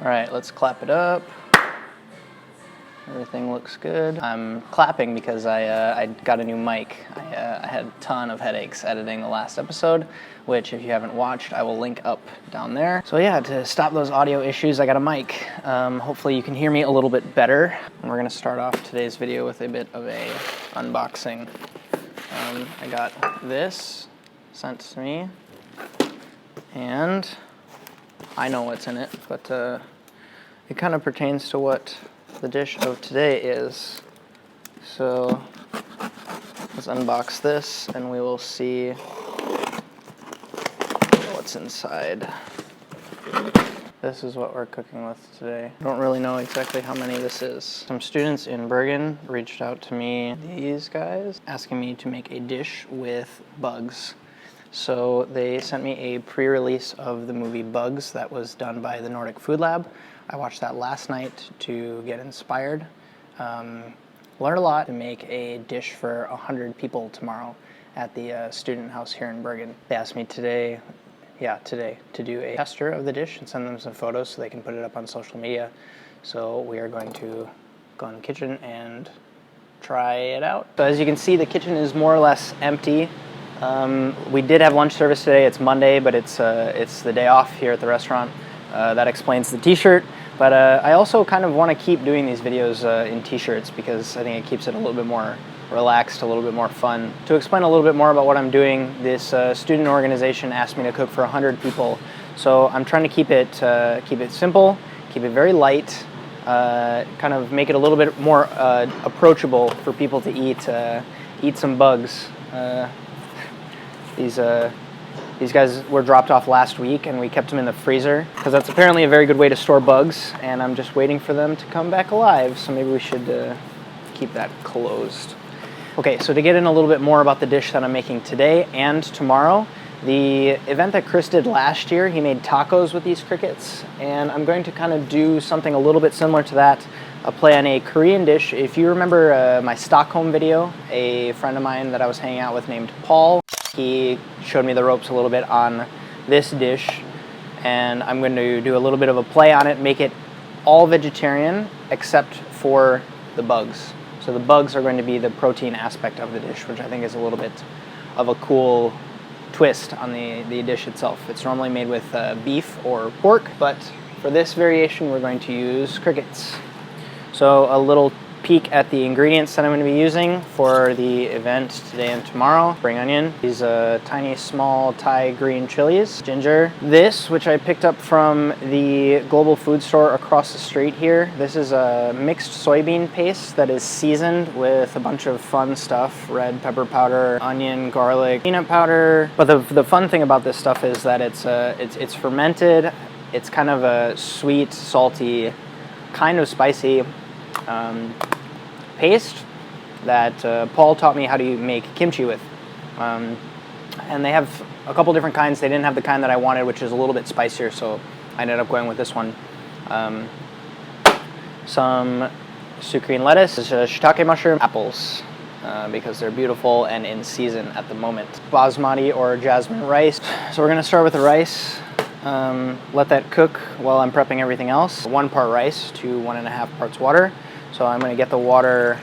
All right, let's clap it up. Everything looks good. I'm clapping because I got a new mic. I had a ton of headaches editing the last episode, which if you haven't watched, I will link up down there. So yeah, to stop those audio issues, I got a mic. Hopefully you can hear me a little bit better. And we're gonna start off today's video with a bit of a unboxing. I got this sent to me, and I know what's in it, but it kind of pertains to what the dish of today is. So let's unbox this and we will see what's inside. This is what we're cooking with today. I don't really know exactly how many this is. Some students in Bergen reached out to me, these guys, asking me to make a dish with bugs. So they sent me a pre-release of the movie Bugs that was done by the Nordic Food Lab. I watched that last night to get inspired. Learned a lot to make a dish for 100 people tomorrow at the student house here in Bergen. They asked me today to do a tester of the dish and send them some photos so they can put it up on social media. So we are going to go in the kitchen and try it out. So as you can see, the kitchen is more or less empty. We did have lunch service today. It's Monday, but it's the day off here at the restaurant. That explains the t-shirt. But I also kind of want to keep doing these videos in t-shirts because I think it keeps it a little bit more relaxed, a little bit more fun. To explain a little bit more about what I'm doing, this student organization asked me to cook for 100 people. So I'm trying to keep it simple, keep it very light, kind of make it a little bit more approachable for people to eat some bugs. These guys were dropped off last week and we kept them in the freezer because that's apparently a very good way to store bugs, and I'm just waiting for them to come back alive, so maybe we should keep that closed. Okay, so to get in a little bit more about the dish that I'm making today and tomorrow, the event that Chris did last year, he made tacos with these crickets, and I'm going to kind of do something a little bit similar to that, a play on a Korean dish. If you remember my Stockholm video, a friend of mine that I was hanging out with named Paul, he showed me the ropes a little bit on this dish, and I'm going to do a little bit of a play on it, make it all vegetarian except for the bugs. So the bugs are going to be the protein aspect of the dish, which I think is a little bit of a cool twist on the dish itself. It's normally made with beef or pork, but for this variation we're going to use crickets. So a little peek at the ingredients that I'm going to be using for the event today and tomorrow. Spring onion, these tiny small Thai green chilies, ginger. This, which I picked up from the global food store across the street here, this is a mixed soybean paste that is seasoned with a bunch of fun stuff: red pepper powder, onion, garlic, peanut powder. But the fun thing about this stuff is that it's fermented. It's kind of a sweet, salty, kind of spicy paste that Paul taught me how to make kimchi with. And they have a couple different kinds. They didn't have the kind that I wanted, which is a little bit spicier, so I ended up going with this one. Some sucrine lettuce, shiitake mushroom, apples, because they're beautiful and in season at the moment. Basmati or jasmine rice. So we're gonna start with the rice. Let that cook while I'm prepping everything else. 1 part rice to 1.5 parts water. So I'm going to get the water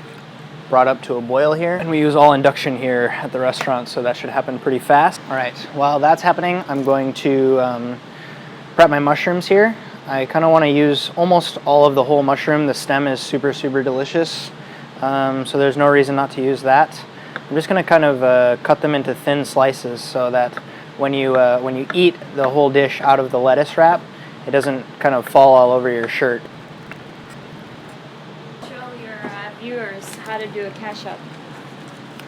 brought up to a boil here. And we use all induction here at the restaurant, so that should happen pretty fast. All right, while that's happening, I'm going to prep my mushrooms here. I kind of want to use almost all of the whole mushroom. The stem is super, super delicious, so there's no reason not to use that. I'm just going to kind of cut them into thin slices so that when you eat the whole dish out of the lettuce wrap, it doesn't kind of fall all over your shirt. Viewers how to do a cash up.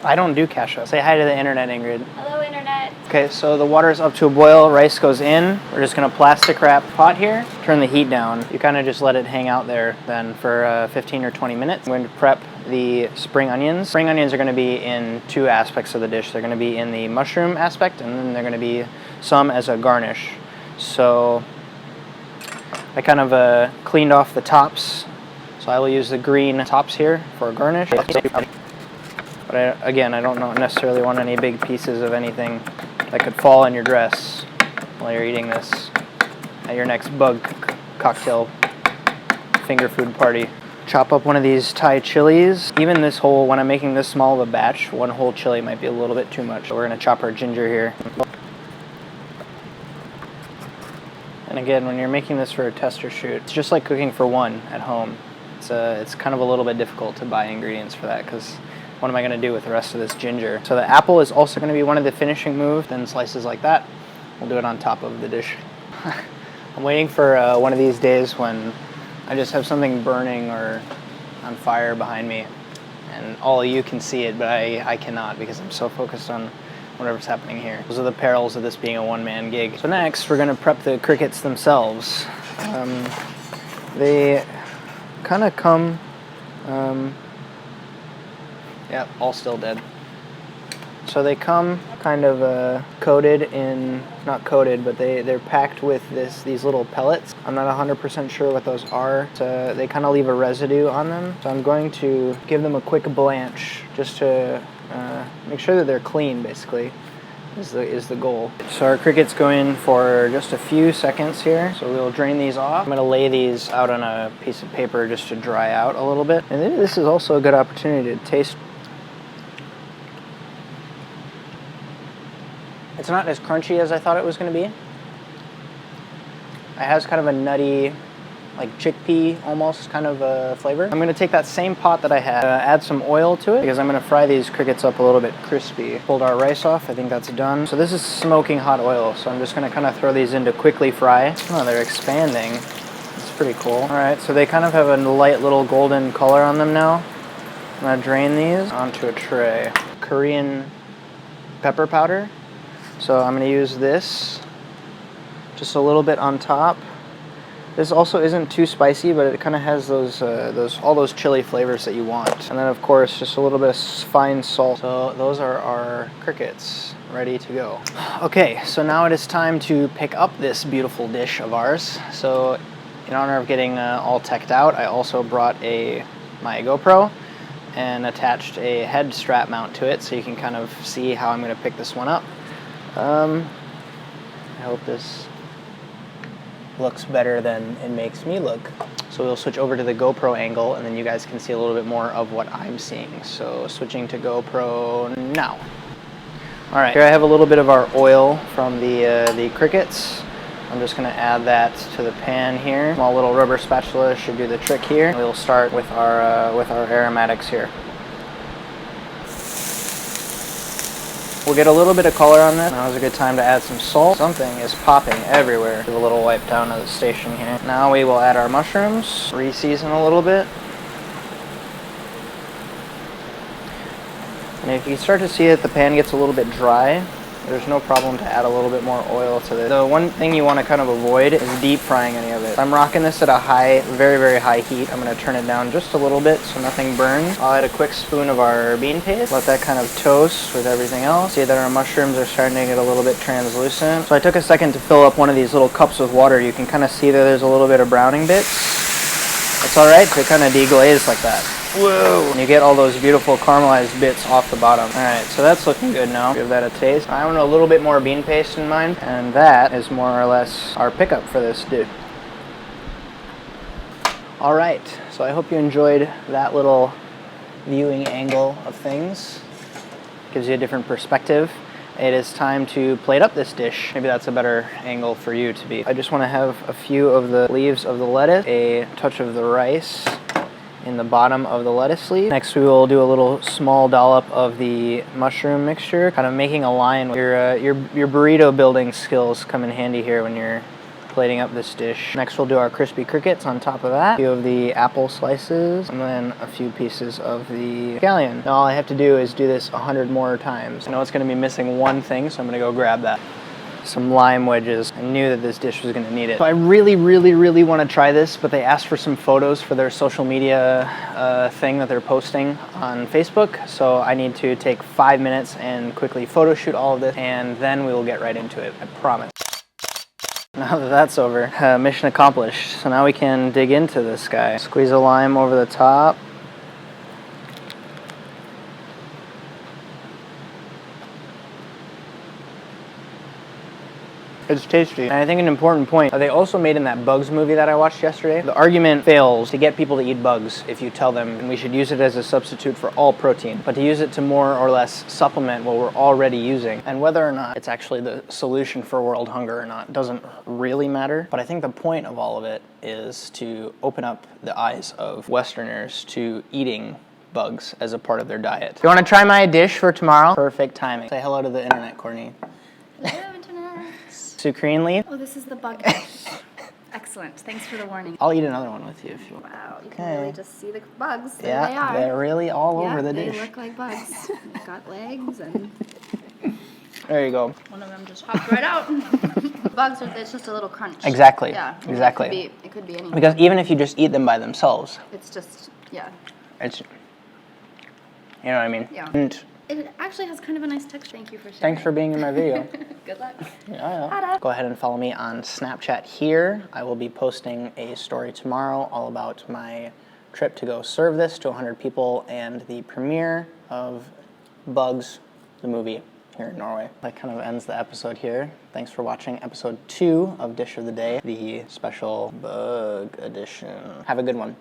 I don't do cash up. Say hi to the internet, Ingrid. Hello, internet. Okay, so the water's up to a boil, rice goes in. We're just gonna plastic wrap pot here, turn the heat down. You kind of just let it hang out there then for 15 or 20 minutes. I'm going to prep the spring onions. Spring onions are gonna be in 2 aspects of the dish. They're gonna be in the mushroom aspect, and then they're gonna be some as a garnish. So I kind of cleaned off the tops. So I will use the green tops here for a garnish. But again, I don't necessarily want any big pieces of anything that could fall on your dress while you're eating this at your next bug cocktail finger food party. Chop up one of these Thai chilies. Even this whole, when I'm making this small of a batch, one whole chili might be a little bit too much. So we're gonna chop our ginger here. And again, when you're making this for a tester shoot, it's just like cooking for one at home. It's kind of a little bit difficult to buy ingredients for that, because what am I gonna do with the rest of this ginger? So the apple is also gonna be one of the finishing moves, then slices like that. We'll do it on top of the dish. I'm waiting for one of these days when I just have something burning or on fire behind me, and all of you can see it, but I cannot, because I'm so focused on whatever's happening here. Those are the perils of this being a one-man gig. So next, we're gonna prep the crickets themselves. They kind of come, yeah, all still dead. So they come kind of coated in, not coated, but they're packed with these little pellets. I'm not 100% sure what those are. So they kind of leave a residue on them. So I'm going to give them a quick blanch just to make sure that they're clean, basically, is the goal. So our crickets go in for just a few seconds here. So we'll drain these off. I'm gonna lay these out on a piece of paper just to dry out a little bit. And this is also a good opportunity to taste. It's not as crunchy as I thought it was going to be. It has kind of a nutty, like chickpea almost kind of a flavor. I'm going to take that same pot that I had, add some oil to it, because I'm going to fry these crickets up a little bit crispy. Pulled our rice off, I think that's done. So this is smoking hot oil, so I'm just going to kind of throw these in to quickly fry. Oh, they're expanding. It's pretty cool. All right, so they kind of have a light little golden color on them now. I'm going to drain these onto a tray. Korean pepper powder. So I'm going to use this, just a little bit on top. This also isn't too spicy, but it kind of has all those chili flavors that you want. And then of course, just a little bit of fine salt. So those are our crickets, ready to go. Okay, so now it is time to pick up this beautiful dish of ours. So in honor of getting all teched out, I also brought my GoPro and attached a head strap mount to it, so you can kind of see how I'm going to pick this one up. I hope this looks better than it makes me look. So we'll switch over to the GoPro angle, and then you guys can see a little bit more of what I'm seeing. So switching to GoPro now. All right, here I have a little bit of our oil from the crickets. I'm just going to add that to the pan here. Small little rubber spatula should do the trick here. We'll start with our aromatics here. We'll get a little bit of color on this. Now is a good time to add some salt. Something is popping everywhere. Give a little wipe down of the station here. Now we will add our mushrooms, re-season a little bit. And if you start to see that the pan gets a little bit dry, there's no problem to add a little bit more oil to this. The one thing you want to kind of avoid is deep frying any of it. I'm rocking this at a high, very, very high heat. I'm going to turn it down just a little bit so nothing burns. I'll add a quick spoon of our bean paste. Let that kind of toast with everything else. See that our mushrooms are starting to get a little bit translucent. So I took a second to fill up one of these little cups with water. You can kind of see that there's a little bit of browning bits. It's alright to kind of deglaze like that. Whoa! And you get all those beautiful caramelized bits off the bottom. Alright, so that's looking good now. Give that a taste. I want a little bit more bean paste in mine, and that is more or less our pickup for this dish. Alright, so I hope you enjoyed that little viewing angle of things. Gives you a different perspective. It is time to plate up this dish. Maybe that's a better angle for you to be. I just want to have a few of the leaves of the lettuce, a touch of the rice in the bottom of the lettuce leaf. Next we will do a little small dollop of the mushroom mixture, kind of making a line. Your burrito building skills come in handy here when you're plating up this dish. Next we'll do our crispy crickets on top of that, a few of the apple slices, and then a few pieces of the scallion. Now all I have to do is do this 100 more times. I know it's going to be missing one thing, so I'm going to go grab that. Some lime wedges. I knew that this dish was going to need it. So I really, really, really want to try this, but they asked for some photos for their social media thing that they're posting on Facebook. So I need to take 5 minutes and quickly photo shoot all of this, and then we will get right into it, I promise. Now that that's over, mission accomplished. So now we can dig into this guy. Squeeze a lime over the top. It's tasty. And I think an important point that they also made in that bugs movie that I watched yesterday, the argument fails to get people to eat bugs if you tell them we should use it as a substitute for all protein, but to use it to more or less supplement what we're already using. And whether or not it's actually the solution for world hunger or not doesn't really matter. But I think the point of all of it is to open up the eyes of Westerners to eating bugs as a part of their diet. You want to try my dish for tomorrow? Perfect timing. Say hello to the internet, Courtney. Hello, internet. Sucrine leaf? Oh, this is the bug dish. Excellent. Thanks for the warning. I'll eat another one with you if you want. Wow, you Okay. can really just see the bugs. There they are. They're really all over the they dish. look like bugs. They've got legs and There you go. one of them just hopped right out. Bugs are, it's just a little crunch. Exactly. Yeah. Exactly. It could be anything. Because even if you just eat them by themselves, It's just, yeah. it's, you know what I mean? Yeah. And It actually has kind of a nice texture. Thank you for sharing. thanks for being in my video. Good luck. Yeah. Go ahead and follow me on Snapchat here. I will be posting a story tomorrow all about my trip to go serve this to 100 people and the premiere of Bugs, the movie, here in Norway. That kind of ends the episode here. Thanks for watching episode 2 of Dish of the Day, the special bug edition. Have a good one.